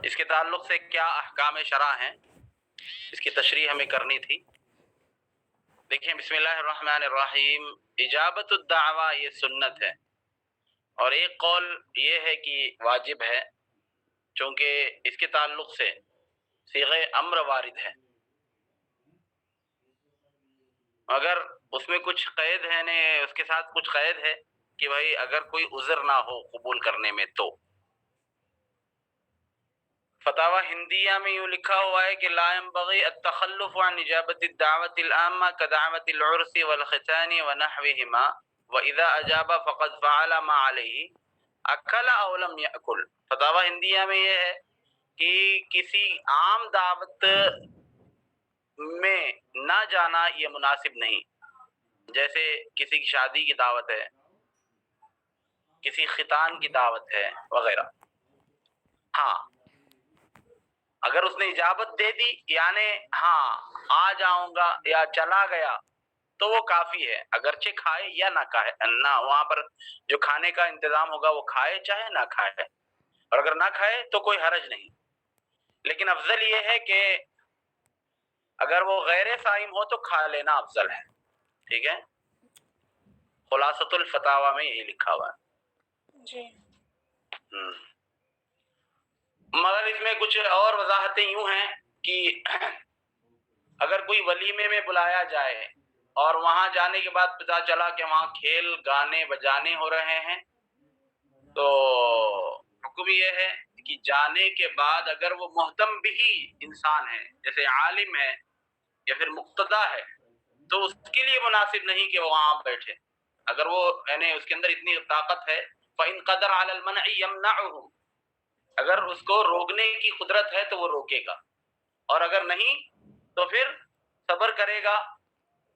اس کے تعلق سے کیا احکام شرع ہیں، اس کی تشریح ہمیں کرنی تھی۔ دیکھیں، بسم اللہ الرحمن الرحیم، اجابت الدعویٰ یہ سنت ہے، اور ایک قول یہ ہے کہ واجب ہے، چونکہ اس کے تعلق سے صیغہ امر وارد ہے، اگر اس میں کچھ قید ہے نے اس کے ساتھ کچھ قید ہے کہ بھائی اگر کوئی عذر نہ ہو قبول کرنے میں تو۔ فتاوی ہندیہ میں یوں لکھا ہوا ہے کہ لا ينبغي التخلف عن اجابت الدعوت العامة كدعوت العرس والختان ونحوهما واذا اجاب فقد فعل ما عليه اکل او لم یاکل۔ فتاوی ہندیہ میں یہ ہے کہ کسی عام دعوت میں نہ جانا یہ مناسب نہیں، جیسے کسی کی شادی کی دعوت ہے، کسی ختان کی دعوت ہے وغیرہ۔ ہاں، اگر اس نے اجابت دے دی، یعنی ہاں آ جاؤں گا یا چلا گیا، تو وہ کافی ہے، اگرچہ کھائے یا نہ کھائے، نہ وہاں پر جو کھانے کا انتظام ہوگا وہ کھائے چاہے نہ کھائے، اور اگر نہ کھائے تو کوئی حرج نہیں۔ لیکن افضل یہ ہے کہ اگر وہ غیر صائم ہو تو کھا لینا افضل ہے، ٹھیک ہے۔ خلاصۃ الفتاوی میں یہی لکھا ہوا ہے جی۔ مگر اس میں کچھ اور وضاحتیں یوں ہیں کہ اگر کوئی ولیمے میں بلایا جائے اور وہاں جانے کے بعد پتہ چلا کہ وہاں کھیل گانے بجانے ہو رہے ہیں، تو حکم یہ ہے کہ جانے کے بعد اگر وہ محتم بھی انسان ہے، جیسے عالم ہے یا پھر مقتدا ہے، تو اس کے لیے مناسب نہیں کہ وہ وہاں بیٹھے۔ اگر وہ یعنی اس کے اندر اتنی طاقت ہے، فَإِن قَدَرَ عَلَى الْمَنْعِ يَمْنَعُهُ، اگر اس کو روکنے کی قدرت ہے تو وہ روکے گا، اور اگر نہیں تو پھر صبر کرے گا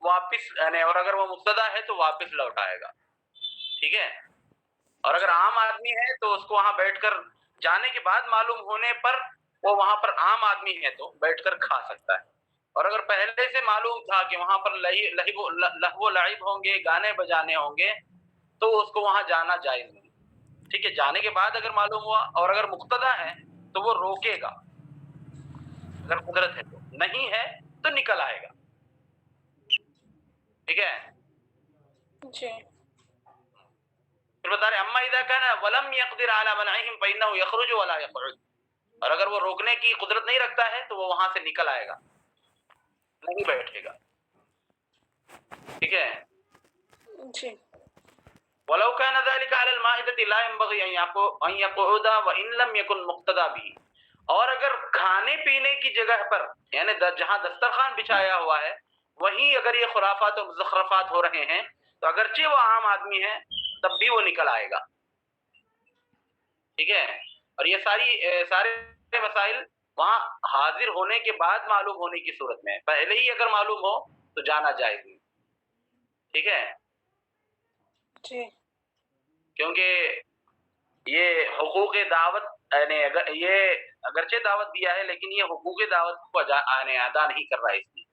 واپس، یعنی اور اگر وہ مقتدا ہے تو واپس لوٹ آئے گا، ٹھیک ہے۔ اور اگر عام آدمی ہے تو اس کو وہاں بیٹھ کر جانے کے بعد معلوم ہونے پر وہ وہاں پر عام آدمی ہے تو بیٹھ کر کھا سکتا ہے، اور اگر پہلے سے معلوم تھا کہ وہاں پر لہو و لعب ہوں گے، گانے بجانے ہوں گے، تو اس کو وہاں جانا جائز نہیں، ٹھیک ہے۔ جانے کے بعد اگر معلوم ہوا اور اگر مقتدا ہے تو وہ روکے گا، اگر قدرت ہے تو، نہیں ہے تو نکل آئے گا، ٹھیک ہے۔ جی۔ پھر بتا رہے اما اذا كان ولم يقدر على منعهم فانه يخرج ولا يقعد، اور اگر وہ روکنے کی قدرت نہیں رکھتا ہے تو وہ وہاں سے نکل آئے گا، نہیں بیٹھے گا، ٹھیک ہے۔ جی۔ ولو كان ذلك على المائدة لا ينبغي ان يقعد وان لم يكن مقتدى به، اور اگر کھانے پینے کی جگہ پر یعنی جہاں دسترخوان بچھایا ہوا ہے وہیں اگر یہ خرافات و مزخرفات ہو رہے ہیں تو اگرچہ وہ عام آدمی ہے تب بھی وہ نکل آئے گا، ٹھیک ہے۔ اور یہ سارے مسائل وہاں حاضر ہونے کے بعد معلوم ہونے کی صورت میں، پہلے ہی اگر معلوم ہو تو جانا جائز نہیں، ٹھیک ہے۔ جی۔ کیونکہ یہ حقوق دعوت یعنی یہ اگرچہ دعوت دیا ہے لیکن یہ حقوق دعوت کو ادا نہیں کر رہا ہے، اس لیے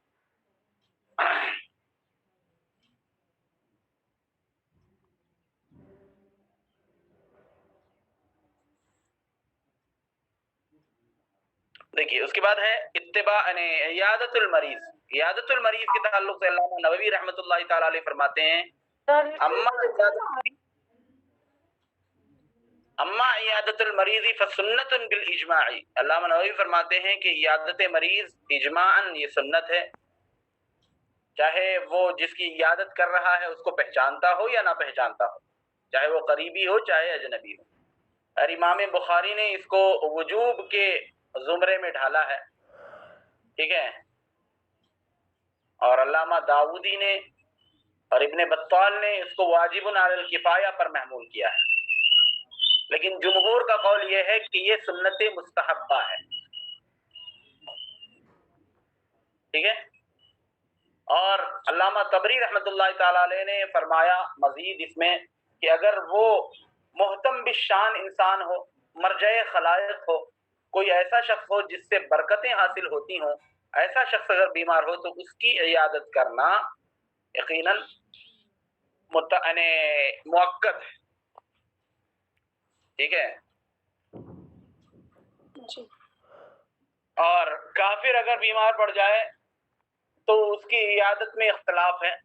دیکھیے اس کے بعد ہے اتباع یعنی عیادت المریض۔ عیادت المریض کے تعلق سے علامہ نووی رحمۃ اللہ تعالی علیہ فرماتے ہیں اما عیادت المریض فسنت بالاجماع، علامہ نووی فرماتے ہیں کہ عیادت مریض اجماعاً یہ سنت ہے، چاہے وہ جس کی عیادت کر رہا ہے اس کو پہچانتا ہو یا نہ پہچانتا ہو، چاہے وہ قریبی ہو چاہے اجنبی ہو۔ اور امام بخاری نے اس کو وجوب کے زمرے میں ڈھالا ہے، ٹھیک ہے۔ اور علامہ داودی نے اور ابن بطال نے اس کو واجب علی الکفایہ پر محمول کیا ہے، لیکن جمہور کا قول یہ ہے کہ یہ سنت مستحبہ ہے، ٹھیک ہے۔ اور علامہ طبری رحمۃ اللہ تعالی علیہ نے فرمایا مزید اس میں کہ اگر وہ محتم بالشان انسان ہو، مرجع خلائق ہو، کوئی ایسا شخص ہو جس سے برکتیں حاصل ہوتی ہوں، ایسا شخص اگر بیمار ہو تو اس کی عیادت کرنا یقیناً مؤکد ہے، ٹھیک ہے۔ جی۔ اور کافر اگر بیمار پڑ جائے تو اس کی عیادت میں اختلاف ہے،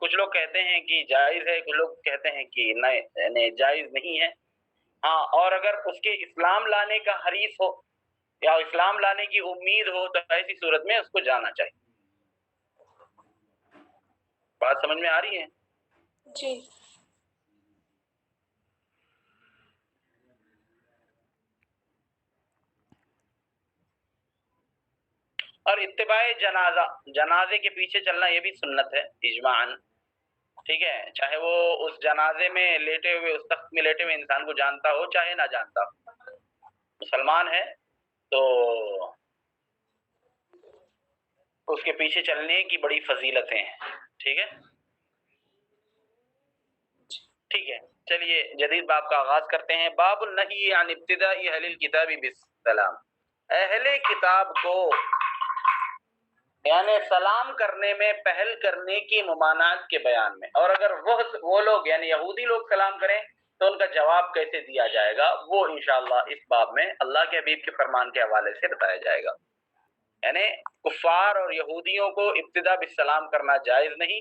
کچھ لوگ کہتے ہیں کہ جائز ہے، کچھ لوگ کہتے ہیں کہ نہیں جائز نہیں ہے۔ ہاں، اور اگر اس کے اسلام لانے کا حریص ہو یا اسلام لانے کی امید ہو تو ایسی صورت میں اس کو جانا چاہیے۔ بات سمجھ میں آ رہی ہے؟ جی اور اتباع جنازہ، جنازے کے پیچھے چلنا یہ بھی سنت ہے اجماعاً، ٹھیک ہے، چاہے وہ اس جنازے میں لیٹے ہوئے، اس تخت میں لیٹے ہوئے انسان کو جانتا ہو چاہے نہ جانتا ہو، مسلمان ہے تو اس کے پیچھے چلنے کی بڑی فضیلتیں ہیں، ٹھیک ہے؟ ٹھیک ہے، چلیے جدید باب کا آغاز کرتے ہیں۔ باب النہی عن ابتداء اہل الکتاب بالسلام، اہل کتاب کو یعنی سلام کرنے میں پہل کرنے کی ممانعت کے بیان میں، اور اگر وہ لوگ یعنی یہودی لوگ سلام کریں تو ان کا جواب کیسے دیا جائے گا، وہ انشاءاللہ اس باب میں اللہ کے حبیب کے فرمان کے حوالے سے بتایا جائے گا۔ یعنی کفار اور یہودیوں کو ابتدا بالسلام کرنا جائز نہیں،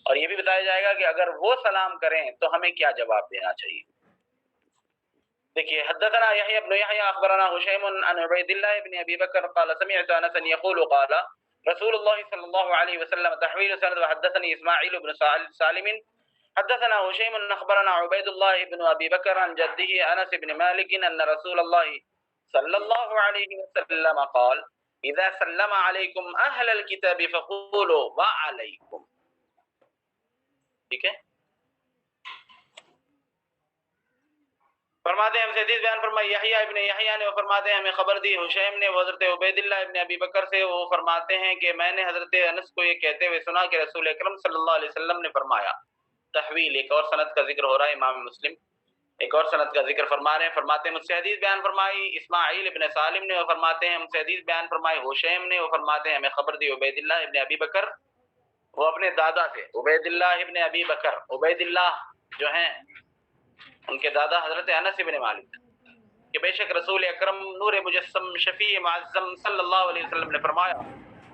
اور یہ بھی بتایا جائے گا کہ اگر وہ سلام کریں تو ہمیں کیا جواب دینا چاہیے۔ دیکھیے، حدثنا یحیی بن یحیی اخبرنا هشیم عن عبید اللہ بن ابی بکر قال سمعت انس يقول قال رسول الله صلی اللہ علیہ وسلم تحویل سند وحدثني اسماعیل بن سالم حدثنا هشیم اخبرنا عبید اللہ بن ابی بکر عن جده انس بن مالک ان رسول اللہ صلی اللہ علیہ وسلم قال اذا سلم علیکم اہل الكتاب فقولوا وعلیکم، ٹھیک ہے؟ فرماتے ہیں ہم سے حدیث بیان فرمائی یحییٰ ابن یحییٰ نے، وہ فرماتے ہیں ہمیں خبر دی حشیم نے، وہ حضرت عبید اللہ ابن ابی بکر سے، وہ فرماتے ہیں کہ میں نے حضرت انس کو یہ کہتے ہوئے سنا کہ رسول اکرم صلی اللہ علیہ وسلم نے فرمایا۔ تحویل، ایک اور سند کا ذکر ہو رہا ہے، امام مسلم ایک اور سند کا ذکر فرما رہے ہیں۔ فرماتے ہیں مجھ سے حدیث بیان فرمائی اسماعیل ابن سالم نے، وہ فرماتے ہیں ہم سے حدیث بیان فرمائی حشیم نے، وہ فرماتے ہیں ہمیں خبر دی عبید اللہ ابن ابی بکر، وہ اپنے دادا سے عبید اللہ ابن ابی بکر، عبید اللہ جو ہیں ان کے دادا حضرت انس ابن مالک، کہ بے شک رسول اکرم نور مجسم شفیع معظم صلی اللہ علیہ وسلم نے فرمایا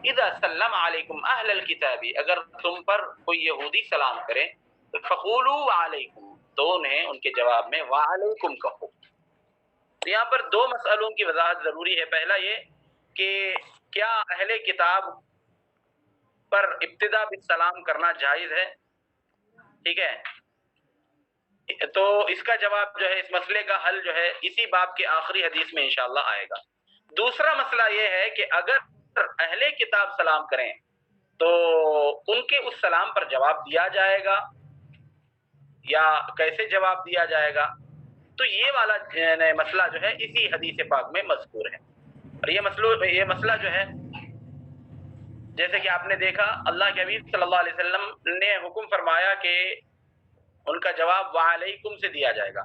اذا سلم علیکم اہل الکتاب، اگر تم پر کوئی یہودی سلام کرے تو فقولوا علیکم، تو انہیں ان کے جواب میں وعلیکم کہو۔ تو یہاں پر دو مسئلوں کی وضاحت ضروری ہے۔ پہلا یہ کہ کیا اہل کتاب پر ابتدا بالسلام کرنا جائز ہے، ٹھیک ہے؟ تو اس کا جواب جو ہے، اس مسئلے کا حل جو ہے اسی باب کے آخری حدیث میں انشاءاللہ آئے گا۔ دوسرا مسئلہ یہ ہے کہ اگر اہل کتاب سلام کریں تو ان کے اس سلام پر جواب دیا جائے گا یا کیسے جواب دیا جائے گا، تو یہ والا مسئلہ جو ہے اسی حدیث پاک میں مذکور ہے۔ اور یہ مسئلہ جو ہے، جیسے کہ آپ نے دیکھا اللہ کے حبیب صلی اللہ علیہ وسلم نے حکم فرمایا کہ ان کا جواب وعلیکم سے دیا جائے گا،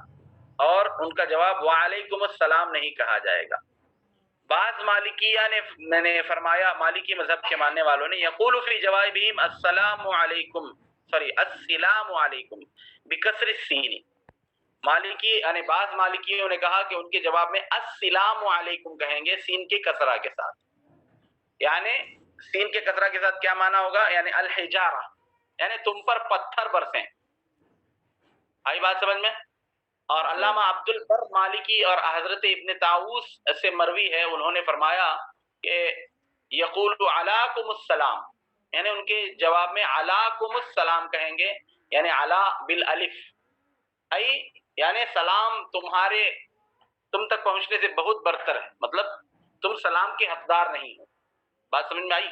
اور ان کا جواب وعلیکم السلام نہیں کہا جائے گا۔ بعض مالکیہ نے فرمایا، مالکی مذہب کے ماننے والوں نے، یقول فی جوابہم السلام علیکم السلام علیکم بکسر السین، مالکی یعنی بعض مالکیوں نے کہا کہ ان کے جواب میں السلام علیکم کہیں گے سین کے کسرہ کے ساتھ۔ یعنی سین کے کسرہ کے ساتھ کیا معنی ہوگا؟ یعنی الحجارہ، یعنی تم پر پتھر برسیں۔ آئی بات سمجھ میں؟ اور علامہ عبد البر مالکی اور حضرت ابن طاووس سے مروی ہے، انہوں نے فرمایا کہ یقول علیکم السلام، یعنی ان کے جواب میں علیکم السلام کہیں گے، یعنی علی بالالف، ای یعنی سلام تم تک پہنچنے سے بہت برتر ہے، مطلب تم سلام کے حقدار نہیں ہو۔ بات سمجھ میں آئی؟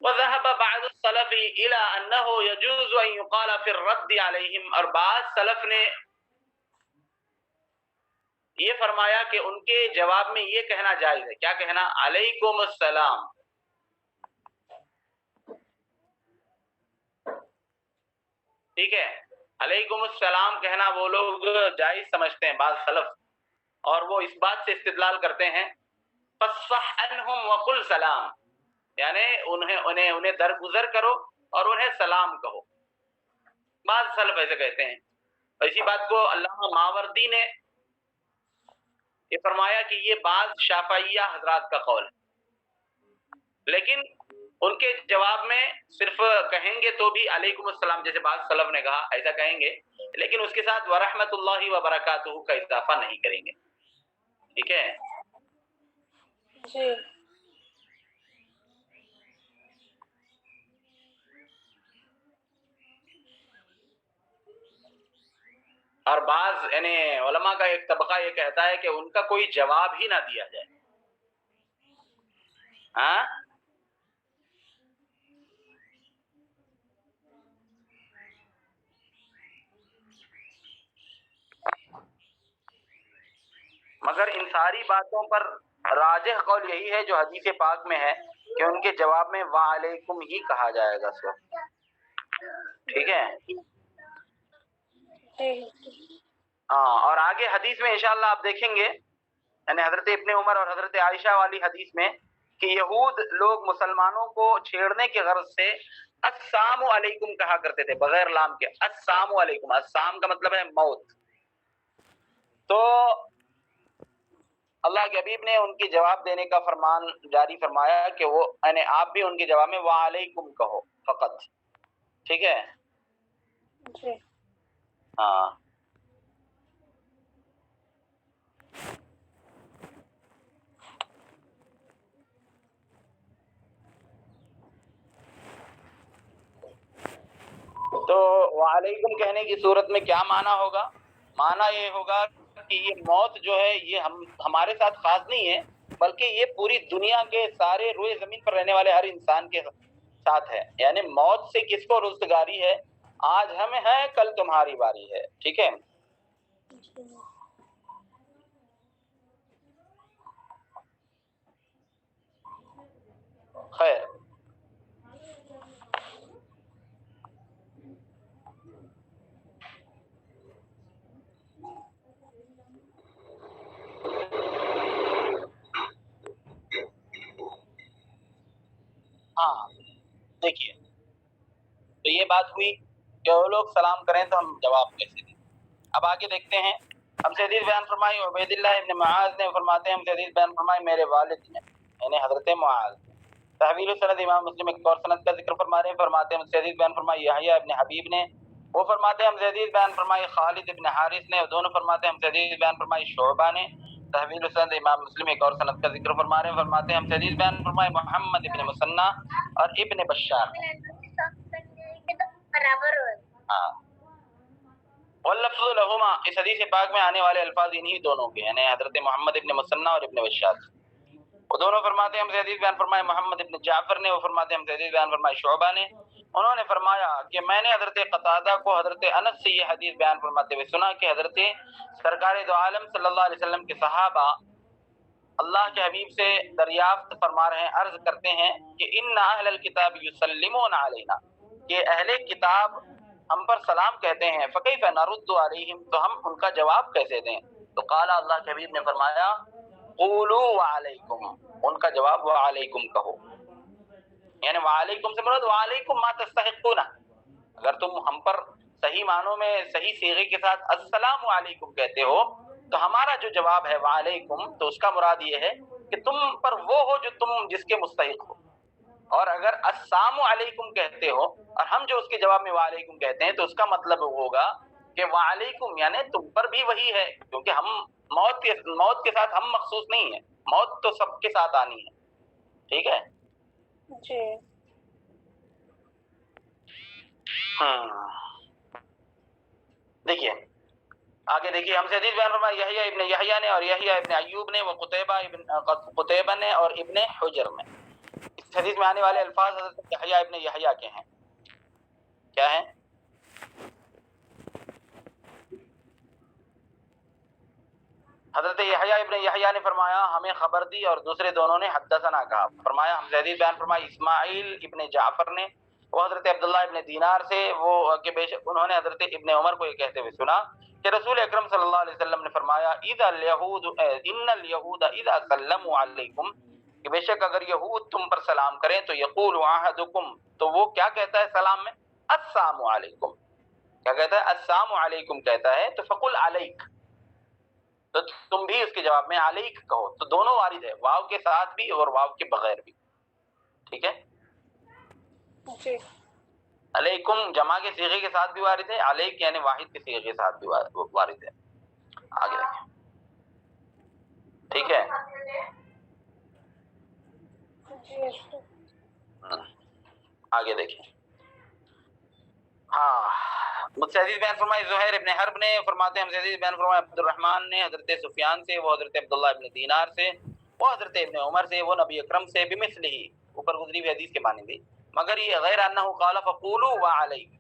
وذهب بعض السلف الى انه يجوز ان يقال في الرد عليهم، اور بعض سلف نے یہ فرمایا کہ ان کے جواب میں یہ کہنا جائز ہے، کیا کہنا؟ علیکم السلام، ٹھیک ہے؟ علیکم السلام کہنا وہ لوگ جائز سمجھتے ہیں بعض سلف، اور وہ اس بات سے استدلال کرتے ہیں فصح عنہم وقل سلام، یعنی انہیں درگزر کرو اور انہیں سلام کہو۔ بعض سلف ایسے کہتے ہیں، اور اسی بات کو علامہ ماوردی نے یہ فرمایا کہ یہ بعض شافعیہ حضرات کا قول ہے، لیکن ان کے جواب میں صرف کہیں گے تو بھی علیکم السلام جیسے بعض سلف نے کہا ایسا کہیں گے، لیکن اس کے ساتھ ورحمۃ اللہ وبرکاتہ کا اضافہ نہیں کریں گے، ٹھیک ہے؟ جی اور بعض یعنی علماء کا ایک طبقہ یہ کہتا ہے کہ ان کا کوئی جواب ہی نہ دیا جائے، ہاں مگر ان ساری باتوں پر راجح قول یہی ہے جو حدیث پاک میں ہے کہ ان کے جواب میں وعلیکم ہی کہا جائے گا سر، ٹھیک ہے؟ جی ہاں، اور آگے حدیث میں انشاءاللہ آپ دیکھیں گے یعنی حضرت ابن عمر اور حضرت عائشہ والی حدیث میں کہ یہود لوگ مسلمانوں کو چھیڑنے کے غرض سے السلام علیکم کہا کرتے تھے بغیر لام کے، السلام علیکم، السلام کا مطلب ہے موت۔ تو اللہ کے حبیب نے ان کے جواب دینے کا فرمان جاری فرمایا کہ وہ یعنی آپ بھی ان کے جواب میں وعلیکم کہو فقط، ٹھیک ہے؟ جی ہاں تو وعلیکم کہنے کی صورت میں کیا معنی ہوگا؟ معنی یہ ہوگا کہ یہ موت جو ہے یہ ہمارے ساتھ خاص نہیں ہے، بلکہ یہ پوری دنیا کے سارے روئے زمین پر رہنے والے ہر انسان کے ساتھ ہے، یعنی موت سے کس کو رستگاری ہے؟ آج ہمیں ہے کل تمہاری باری ہے، ٹھیک ہے؟ خیر ہاں دیکھیے، تو یہ بات ہوئی کہ وہ لوگ سلام کریں تو ہم جواب کیسے دیں۔ اب آگے دیکھتے ہیں، ہم سے حدیث بیان فرمائی عبید اللہ ابن معاذ نے، فرماتے ہیں ہم سے حدیث بیان فرمائی میرے والد نے یعنی حضرت معاذ۔ تحویل سند امام مسلم ایک اور سند کا ذکر فرما رہے ہیں، فرماتے ہیں ہم سے حدیث بیان فرمائی یحییٰ ابن حبیب نے، وہ فرماتے ہیں ہم سے حدیث بیان فرمائی خالد ابن حارث نے، دونوں فرماتے ہیں ہم سے حدیث بیان فرمائی شعبہ نے۔ تحویل سند امام مسلم ایک اور سند کا ذکر فرما رہے ہیں، فرماتے ہیں ہم سے حدیث بیان فرمائی محمد ابن مثنى اور ابن بشار نے۔ ہاں واللفظ لہما، اس حدیث پاک میں آنے والے الفاظ انہی دونوں کے یعنی حضرت محمد ابن مثنى اور ابن بشار، وہ دونوں فرماتے ہیں ہم سے حدیث بیان فرمائے محمد ابن جعفر نے، وہ فرماتے ہیں ہم سے حدیث بیان فرمائے شعبہ نے، انہوں نے فرمایا کہ میں نے حضرت قتادہ کو حضرت انس سے یہ حدیث بیان فرماتے ہوئے سنا کہ حضرت سرکار دو عالم صلی اللہ علیہ وسلم کے صحابہ اللہ کے حبیب سے دریافت فرما رہے ہیں، عرض کرتے ہیں کہ ان اہل الکتاب یسلمون علینا، کہ اہل کتاب ہم پر سلام کہتے ہیں، فکیف نرد علیہم، تو ہم ان کا جواب کیسے دیں؟ تو قال، اللہ کے حبیب نے فرمایا قولوا وعلیکم، ان کا جواب وعلیکم کہو، یعنی وعلیکم سے مراد وعلیکم ما تستحقون، اگر تم ہم پر صحیح معنوں میں صحیح صیغے کے ساتھ السلام علیکم کہتے ہو تو ہمارا جو جواب ہے وعلیکم، تو اس کا مراد یہ ہے کہ تم پر وہ ہو جو تم جس کے مستحق ہو، اور اگر السلام علیکم کہتے ہو اور ہم جو اس کے جواب میں وعلیکم کہتے ہیں تو اس کا مطلب ہوگا کہ وعلیکم یعنی تم پر بھی وہی ہے، کیونکہ ہم موت کے ساتھ ہم مخصوص نہیں ہیں، موت تو سب کے ساتھ آنی ہے، ٹھیک ہے؟ جی ہاں دیکھیے آگے دیکھیے، ہم سے حدیث بیان فرمایا یحییٰ ابن یحییٰ نے اور یحییٰ ابن ایوب نے، وہ قتیبہ نے اور ابن حجر نے۔ اس حدیث میں آنے والے الفاظ حضرت یحییٰ ابن یحییٰ کے ہیں، کیا ہیں؟ حضرت یحییٰ ابن یحییٰ نے فرمایا ہمیں خبر دی، اور دوسرے دونوں نے حدثنا کہا، فرمایا ہم سے حدیث بیان فرمائی اسماعیل ابن جعفر نے، وہ حضرت عبداللہ ابن دینار سے، وہ کہ بے شک انہوں نے حضرت ابن عمر کو یہ کہتے ہوئے سنا کہ رسول اکرم صلی اللہ علیہ وسلم نے فرمایا اذا الیہود ان الیہود اذا سلموا علیکم، کہ بے شک اگر یہود تم پر سلام کریں تو یقول احدکم، تو وہ کیا کہتا ہے سلام میں؟ السلام علیکم، کیا کہتا ہے؟ السلام علیکم کہتا ہے، تو فقل علیک، تو تم بھی اس کے جواب میں علیک کہو. تو دونوں وارد ہے، واو کے ساتھ بھی اور واو کے بغیر بھی. ٹھیک ہے. جی علیکم جمع کے صیغے کے ساتھ بھی وارد ہے، علیک یعنی واحد کے صیغے کے ساتھ بھی وارد ہے. آگے دیکھیں. ٹھیک ہے. جی آگے دیکھیں. ہاں، مجھ سے حدیث بیان فرمائی زہیر ابن حرب نے، فرماتے ہیں ہم سے حدیث بیان فرمائی عبد الرحمن نے حضرت سفیان سے، وہ حضرت عبداللہ ابن دینار سے، وہ حضرت ابن عمر سے، وہ نبی اکرم سے بمثلہ، اوپر گزری ہوئی حدیث کے مانند بھی، مگر یہ غیر انہ قال فقولوا وعلیک،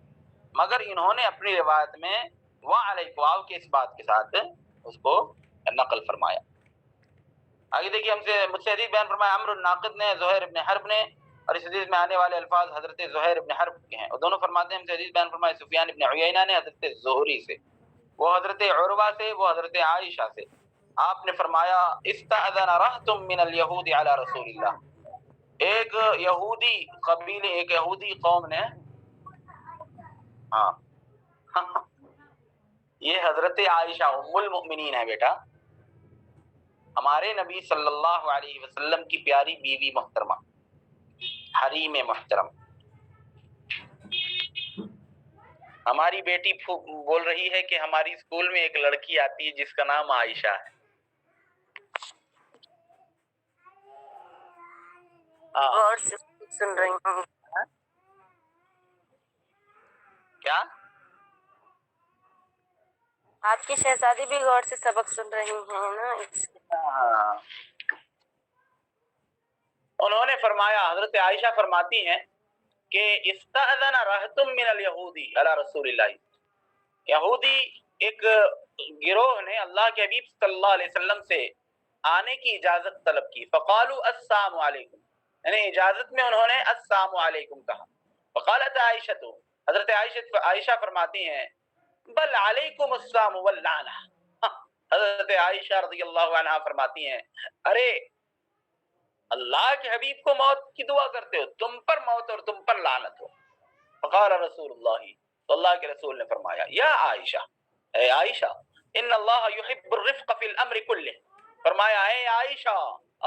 مگر انہوں نے اپنی روایت میں وعلیک واو کے اس بات کے ساتھ اس کو نقل فرمایا. آگے دیکھیے مجھ سے حدیث بیان فرمایا عمرو الناقد نے، زہیر ابن حرب نے، اور اس حدیث میں آنے والے الفاظ حضرت زہیر ابن حرب کے ہیں، اور دونوں فرماتے ہیں ہم سے حدیث بیان فرمایا سفیان ابن عیینہ نے حضرت زہری سے، وہ حضرت عروہ سے، وہ حضرت عائشہ سے. آپ نے فرمایا استأذن رہط من الیہود علی رسول اللہ، ایک یہودی قبیلے، ایک یہودی قوم نے، ہاں یہ حضرت عائشہ ام المؤمنین ہے بیٹا، ہمارے نبی صلی اللہ علیہ وسلم کی پیاری بیوی محترمہ، حریم محترم. ہماری بیٹی بول رہی ہے کہ ہماری اسکول میں ایک لڑکی آتی ہے جس کا نام عائشہ ہے. غور سے سن رہی ہوں. کیا؟ آپ کی شہزادی بھی غور سے سبق سن رہی ہیں نا. انہوں نے فرمایا، حضرت عائشہ فرماتی ہیں کہ استأذن رہط من الیہودی علی رسول اللہ، یہودی ایک گروہ نے اللہ کے حبیب صلی اللہ علیہ وسلم سے آنے کی اجازت طلب کی. فقالوا السلام علیکم، یعنی اجازت میں انہوں نے السلام علیکم کہا. فقالت عائشہ، حضرت عائشہ فرماتی ہیں بل علیکم السلام واللعنہ، حضرت عائشہ رضی اللہ عنہا فرماتی ہیں ارے اللہ کے حبیب کو موت کی دعا کرتے ہو، تم پر موت اور تم پر لعنت ہو. فقال رسول اللہ، تو اللہ کے رسول نے فرمایا یا عائشہ، اے عائشہ، ان اللہ یحب الرفق فی الامر کلہ، فرمایا اے عائشہ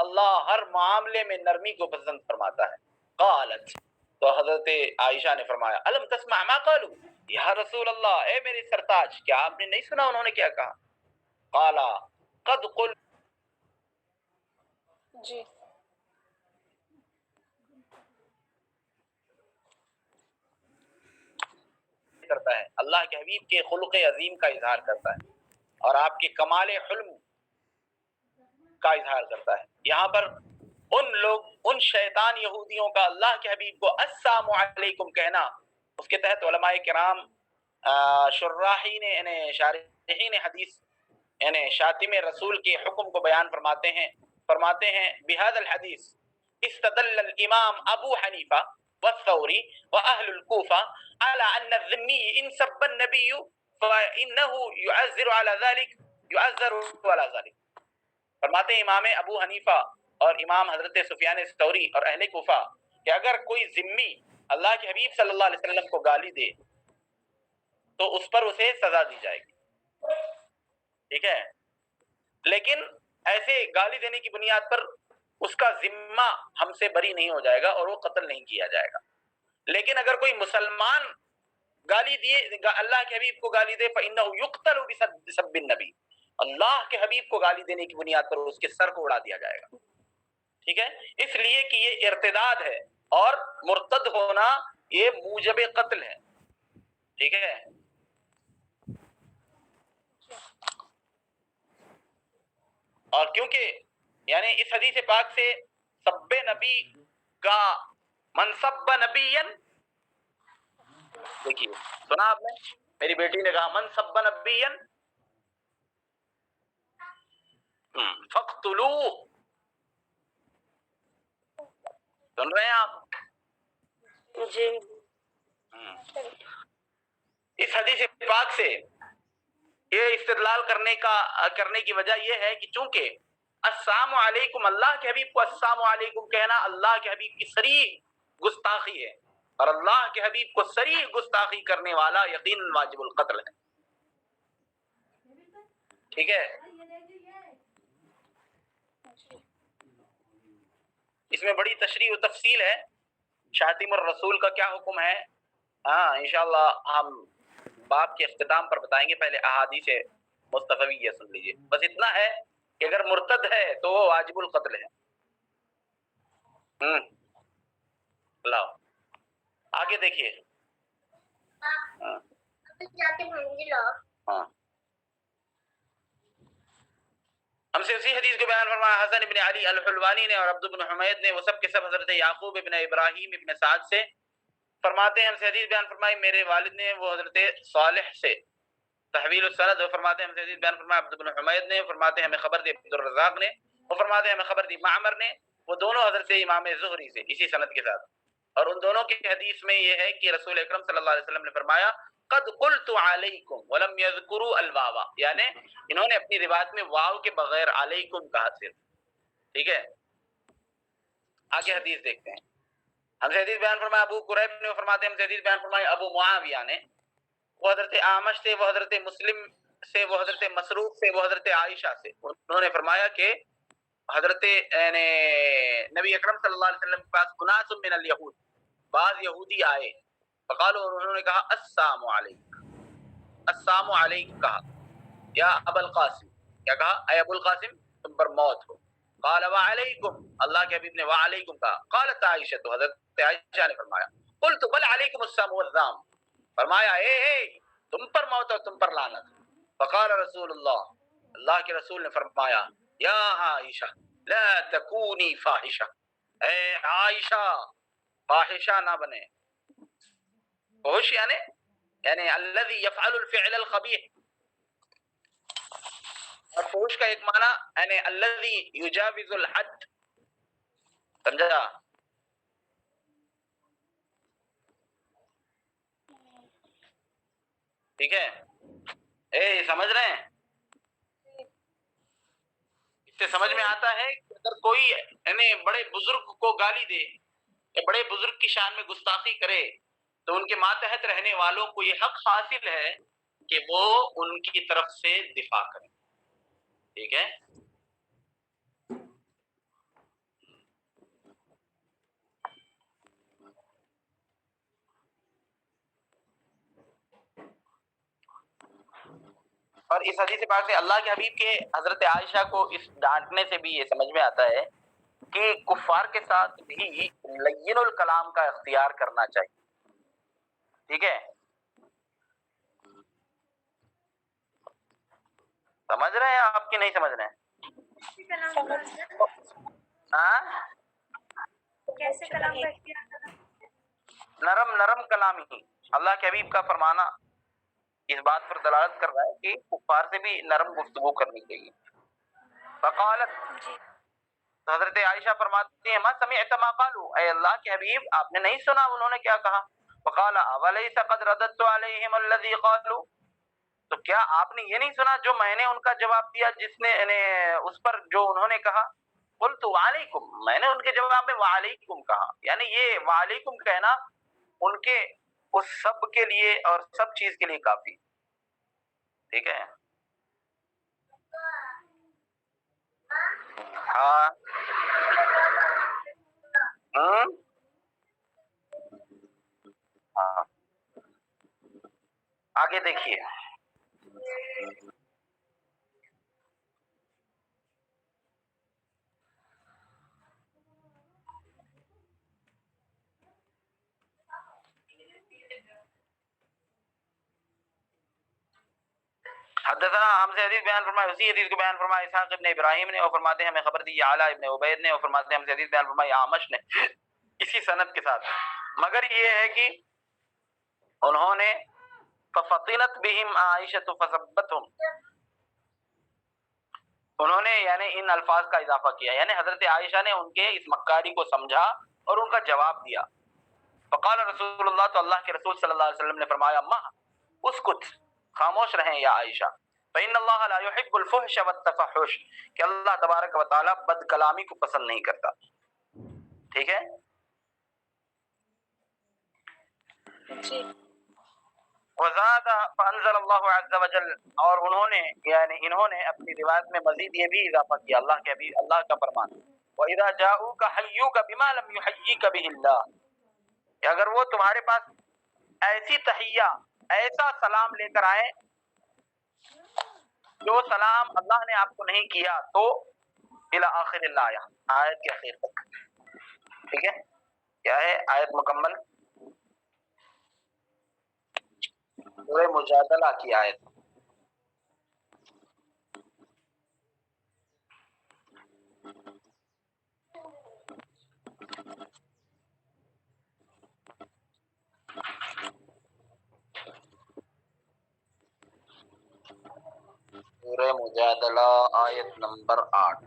اللہ ہر معاملے میں نرمی کو پسند فرماتا ہے. قالت، تو حضرت عائشہ نے فرمایا الم تسمع ما قالوا، یا رسول اللہ، اے میرے سرتاج کیا آپ نے نہیں سنا انہوں نے کیا کہا؟ قالا قد قل، جی کرتا ہے، اللہ کے حبیب کے خلق عظیم کا اظہار کرتا ہے اور آپ کے کمال حلم کا اظہار کرتا ہے. یہاں پر ان شیطان یہودیوں کا اللہ کے حبیب کو السلام علیکم کہنا، اس کے تحت علماء کرام شراحین یعنی شارحین حدیث یعنی شاتم رسول کے حکم کو بیان فرماتے ہیں بهذا الحدیث استدل الامام ابو حنیفہ والثوری واهل الكوفہ على ان الذمی ان سب النبی فانه يعذر على ذلك. فرماتے ہیں امام ابو حنیفہ اور امام حضرت سفیان ثوری اور اہل کوفہ کہ اگر کوئی ذمی اللہ کے حبیب صلی اللہ علیہ وسلم کو گالی دے تو اس پر اسے سزا دی جائے گی. ٹھیک ہے، لیکن ایسے گالی دینے کی بنیاد پر اس کا ذمہ ہم سے بری نہیں ہو جائے گا اور وہ قتل نہیں کیا جائے گا. لیکن اگر کوئی مسلمان گالی دیے اللہ کے حبیب کو گالی دے فإنه يقتل بسب النبی، اللہ کے حبیب کو گالی دینے کی بنیاد پر اس کے سر کو اڑا دیا جائے گا. ٹھیک ہے، اس لیے کہ یہ ارتداد ہے اور مرتد ہونا یہ موجب قتل ہے. ٹھیک ہے، اور کیونکہ یعنی اس حدیث پاک سے سب نبی کا منصب نبی، دیکھیے سنا آپ نے، میری بیٹی نے کہا منصب نبی فقتلوہ، سن رہے ہیں آپ؟ جی اس حدیث پاک سے یہ استدلال کرنے کی وجہ یہ ہے کہ چونکہ السلام علیکم، اللہ کے حبیب کو السلام علیکم کہنا اللہ کے حبیب کی صریح گستاخی ہے، اور اللہ کے حبیب کو صریح گستاخی کرنے والا یقیناً واجب القتل ہے. ٹھیک ہے، اس میں بڑی تشریح و تفصیل ہے شاتم الرسول کا کیا حکم ہے. ہاں انشاءاللہ ہم باب کے اختتام پر بتائیں گے. پہلے احادیث مصطفیہ سن لیجیے. بس اتنا ہے کہ اگر مرتد ہے تو وہ واجب القتل ہے. لاؤ آگے دیکھیے. ہاں ہم سے اسی حدیث کو بیان فرمایا حسن ابن علی الحلوانی نے اور عبد بن حمید نے. وہ سب کے سب حضرت یعقوب ابن ابراہیم ابن سعد سے فرماتے ہیں. ہم سے حدیث بیان فرمائی میرے والد نے. وہ حضرت صالح سے تحویل السند. وہ فرماتے ہیں ہم سے حدیث بیان فرمایا عبد بن حمید نے. فرماتے ہیں ہمیں خبر دی عبد الرزاق نے. وہ فرماتے ہیں ہمیں خبر دی معمر نے. وہ دونوں حضرت امام زہری سے اسی سند کے ساتھ. اور ان دونوں کی حدیث میں یہ ہے کہ رسول اکرم صلی اللہ علیہ وسلم نے فرمایا قد قلت علیکم ولم یذکروا الواو. یعنی انہوں نے اپنی روایت میں واو کے بغیر علیکم کہا صرف. ٹھیک ہے آگے حدیث دیکھتے ہیں. ہم سے حدیث بیان فرمایا ابو قریب نے. فرماتے ہیں ہم سے حدیث بیان فرمایا ابو معاویہ نے. وہ حضرت اعمش سے. وہ حضرت مسلم سے. وہ حضرت مسروق سے. وہ حضرت عائشہ سے. انہوں نے فرمایا کہ حضرت نبی اکرم صلی اللہ علیہ وسلم کے پاس اناس من الیہود بعض یہودی آئے. فقالوا انہوں نے کہا السلام علیکم. السلام علیکم کہا. یا ابا القاسم. کیا کہا؟ اے ابو القاسم تم پر موت ہو. قال وعلیکم. اللہ کے حبیب نے وعلیکم کہا. قالت عائشہ. تو حضرت عائشہ نے فرمایا قلت بل علیکم السلام والذام. فرمایا اے تم پر موت اور تم پر لعنت. فقال رسول اللہ. اللہ کے رسول نے فرمایا یا عائشہ لا تکونی فاحشہ. اے عائشہ فاحشہ نہ بنے. فحش یعنی الذي يفعل الفعل الخبيث. اور فحش کا ایک معنی یعنی الذي يجاوز الحد. سمجھا؟ ٹھیک ہے سمجھ رہے ہیں؟ اس سے سمجھ میں آتا ہے کہ اگر کوئی یعنی بڑے بزرگ کو گالی دے یا بڑے بزرگ کی شان میں گستاخی کرے تو ان کے ماتحت رہنے والوں کو یہ حق حاصل ہے کہ وہ ان کی طرف سے دفاع کریں. ٹھیک ہے اور اس حدیث پاک سے اللہ کے حبیب کے حضرت عائشہ کو اس ڈانٹنے سے بھی یہ سمجھ میں آتا ہے کہ کفار کے ساتھ بھی لین الکلام کا اختیار کرنا چاہیے. ٹھیک ہے سمجھ رہے ہیں آپ کی نہیں سمجھ رہے ہیں؟ ہاں کیسے کلام کا اختیار کرنا؟ نرم کلامی. اللہ کے حبیب کا فرمانا اس بات پر دلالت کر رہا ہے کہ کفار سے بھی نرم گفتگو کرنی چاہیے. فقالت. تو حضرت عائشہ فرماتی ہیں ما سمعت ما قالوا. اے اللہ کے حبیب آپ نے نہیں سنا انہوں نے کیا کہا؟ فقال اولیس قد رددت علیہم الذی قالوا. تو کیا آپ نے یہ نہیں سنا جو میں نے ان کا جواب دیا جس نے اس پر جو انہوں نے کہا؟ قلت وعلیکم. میں نے ان کے جواب میں وعلیکم کہا. یعنی یہ وعلیکم کہنا ان کے اس سب کے لیے اور سب چیز کے لیے کافی. ٹھیک ہے ہاں ہاں آگے دیکھیے. حدثنا ہم سے حدیث بیان فرمائے اسی حدیث کو بیان فرمایا اسحاق ابن ابراہیم نے. اور فرماتے ہیں ہمیں خبر دی اعلیٰ ابن عبید نے. اور فرماتے ہیں ہم سے حدیث بیان فرمائی اعمش نے اسی سند کے ساتھ. مگر یہ ہے کہ انہوں نے ففطنت بهم عائشہ فسبتهم. انہوں نے یعنی ان الفاظ کا اضافہ کیا. یعنی حضرت عائشہ نے ان کے اس مکاری کو سمجھا اور ان کا جواب دیا. فقال رسول اللہ. تو اللہ کے رسول صلی اللہ علیہ وسلم نے فرمایا ما اسکت خاموش رہیں یا عائشہ. فإن اللہ لا يحب الفحش والتفحش. کہ اللہ تبارک و تعالی بد کلامی کو پسند نہیں کرتا. ٹھیک ہے جی وزاد فانزل اللہ عز وجل، اور انہوں نے یعنی انہوں نے اپنی روایت میں مزید یہ بھی اضافہ کیا، اللہ کے حبیب اللہ کا فرمان وَإِذَا جَاءُوكَ حَيُّوكَ بِمَا لَمْ يُحَيِّكَ بِهِ اللَّهُ، کہ اگر وہ تمہارے پاس ایسی تحیہ، ایسا سلام لے کر آئے جو سلام اللہ نے آپ کو نہیں کیا، تو الى آخر الآیہ، آیت کے اخیر تک، ٹھیک ہے؟ کیا ہے آیت مکمل؟ سورہ مجادلہ کی آیت۔ سورہ مجادلہ آیت نمبر 8۔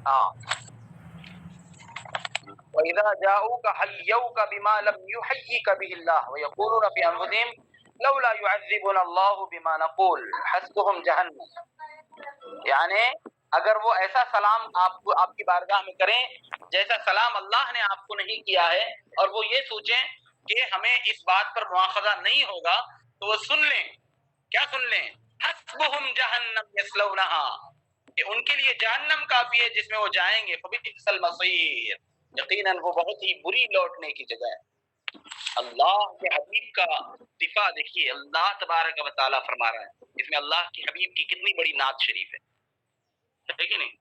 ہاں، وَإِذَا جَاءُوكَ حَيَّوْكَ بِمَا لَمْ يُحَيِّكَ بِهِ اللَّهُ وَيَقُولُونَ فِي أَنفُسِهِمْ لَوْلَا يُعَذِّبُنَا اللَّهُ بِمَا نَقُولُ حَسْبُهُمْ جَهَنَّمُ، یعنی اگر وہ ایسا سلام آپ کی بارگاہ میں کریں جیسا سلام اللہ نے آپ کو نہیں کیا ہے، اور وہ یہ سوچیں کہ ہمیں اس بات پر مواخذہ نہیں ہوگا، تو وہ سن لیں، کیا سن لیں؟ حسبهم جہنم یصلونہا، کہ ان کے لیے جہنم کافی ہے جس میں وہ جائیں گے، فبئس المصیر، یقیناً وہ بہت ہی بری لوٹنے کی جگہ ہے۔ اللہ کے حبیب کا دفاع دیکھیے، اللہ تبارک و تعالیٰ فرما رہا ہے، اس میں اللہ کے حبیب کی کتنی بڑی نعت شریف ہے کہ نہیں؟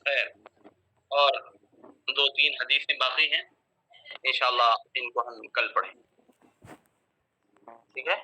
خیر، اور 2-3 حدیثیں باقی ہیں، انشاءاللہ ان کو ہم کل پڑھیں، ٹھیک ہے؟